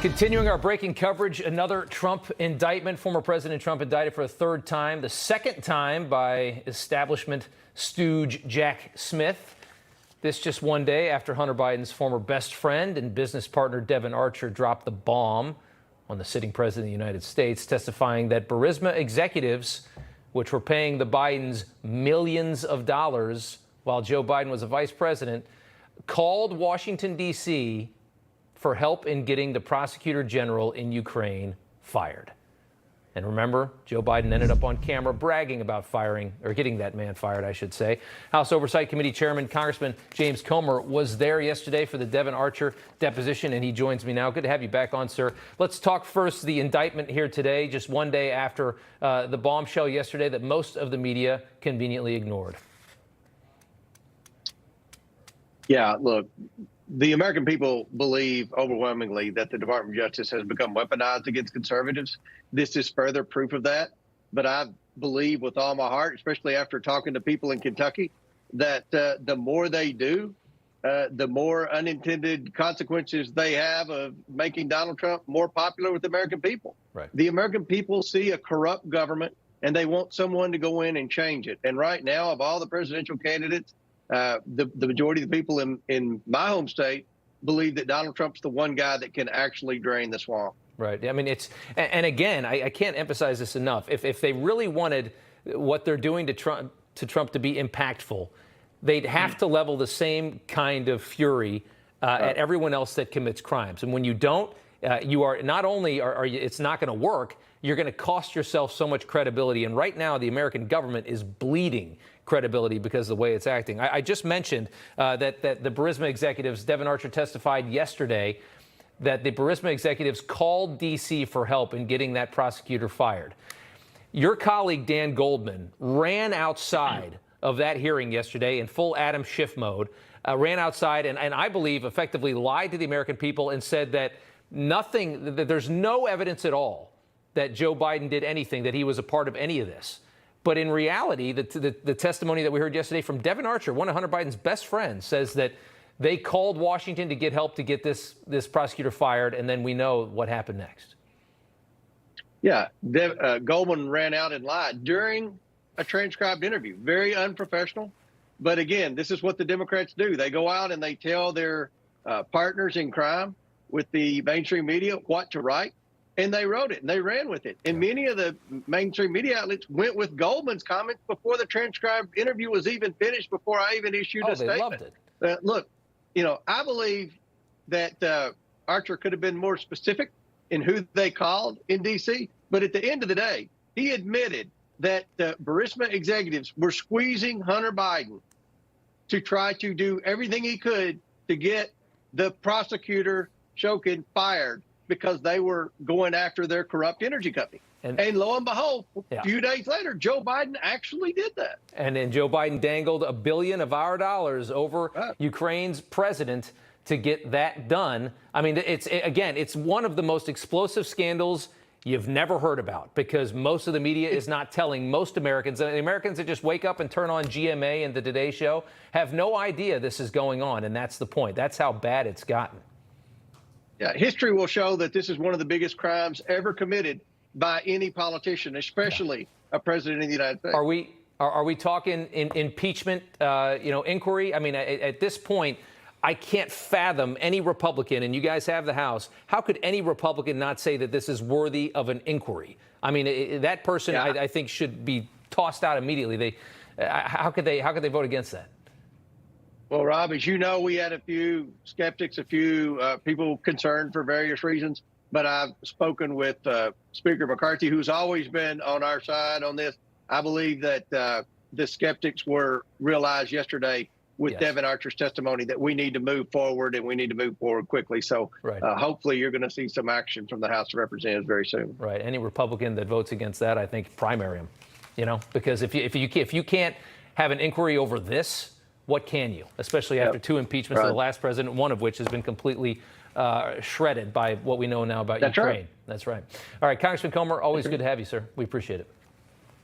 Continuing our breaking coverage, another Trump indictment. Former President Trump indicted for a third time, the second time by establishment stooge Jack Smith. This just one day after Hunter Biden's former best friend and business partner Devon Archer dropped the bomb on the sitting president of the United States, testifying that Burisma executives, which were paying the Bidens millions of dollars while Joe Biden was a vice president, called Washington, D.C. for help in getting the prosecutor general in Ukraine fired. And remember, Joe Biden ended up on camera bragging about firing, or getting that man fired, I should say. House Oversight Committee Chairman Congressman James Comer was there yesterday for the Devon Archer deposition, and he joins me now. Good to have you back on, sir. Let's talk first the indictment here today, just one day after the bombshell yesterday that most of the media conveniently ignored. Yeah, look, the American people believe overwhelmingly that the Department of Justice has become weaponized against conservatives. This is further proof of that. But I believe with all my heart, especially after talking to people in Kentucky, that the more they do, the more unintended consequences they have of making Donald Trump more popular with the American people. Right. The American people see a corrupt government and they want someone to go in and change it. And right now, of all the presidential candidates, the majority of the people in my home state believe that Donald Trump's the one guy that can actually drain the swamp. Right. I mean, and again, I can't emphasize this enough. If they really wanted what they're doing to Trump to be impactful, they'd have to level the same kind of fury at everyone else that commits crimes. And when you don't, you are not only are you, it's not going to work, you're going to cost yourself so much credibility. And right now, the American government is bleeding credibility because of the way it's acting. I just mentioned that the Burisma executives, Devon Archer testified yesterday that the Burisma executives called D.C. for help in getting that prosecutor fired. Your colleague, Dan Goldman, ran outside of that hearing yesterday in full Adam Schiff mode, ran outside and I believe effectively lied to the American people and said that that there's no evidence at all that Joe Biden did anything, that he was a part of any of this. But in reality, the testimony that we heard yesterday from Devon Archer, one of Hunter Biden's best friends, says that they called Washington to get help to get this prosecutor fired, and then we know what happened next. Yeah, Goldman ran out and lied during a transcribed interview. Very unprofessional. But again, this is what the Democrats do. They go out and they tell their partners in crime with the mainstream media what to write. And they wrote it and they ran with it. And many of the mainstream media outlets went with Goldman's comments before the transcribed interview was even finished, before I even issued a statement. They loved it. Look, you know, I believe that Archer could have been more specific in who they called in D.C. But at the end of the day, he admitted that the Burisma executives were squeezing Hunter Biden to try to do everything he could to get the prosecutor Shokin fired, because they were going after their corrupt energy company. And lo and behold, a few days later, Joe Biden actually did that. And then Joe Biden dangled $1 billion of our dollars over Ukraine's president to get that done. I mean, it's one of the most explosive scandals you've never heard about, because most of the media is not telling most Americans. And the Americans that just wake up and turn on GMA and the Today Show have no idea this is going on. And that's the point. That's how bad it's gotten. Yeah, history will show that this is one of the biggest crimes ever committed by any politician, especially a president of the United States. Are we talking impeachment, inquiry? I mean, at this point, I can't fathom any Republican, and you guys have the House. How could any Republican not say that this is worthy of an inquiry? I mean, that person, I think, should be tossed out immediately. How could they vote against that? Well, Rob, as you know, we had a few skeptics, a few people concerned for various reasons. But I've spoken with Speaker McCarthy, who's always been on our side on this. I believe that the skeptics were realized yesterday with Devon Archer's testimony that we need to move forward, and we need to move forward quickly. So hopefully you're going to see some action from the House of Representatives very soon. Right. Any Republican that votes against that, I think, primary him, because if you can't have an inquiry over this, what can you, especially after two impeachments of the last president, one of which has been completely shredded by what we know now about Ukraine. That's right. All right, Congressman Comer, always good to have you, sir. We appreciate it.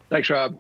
Thanks, Rob.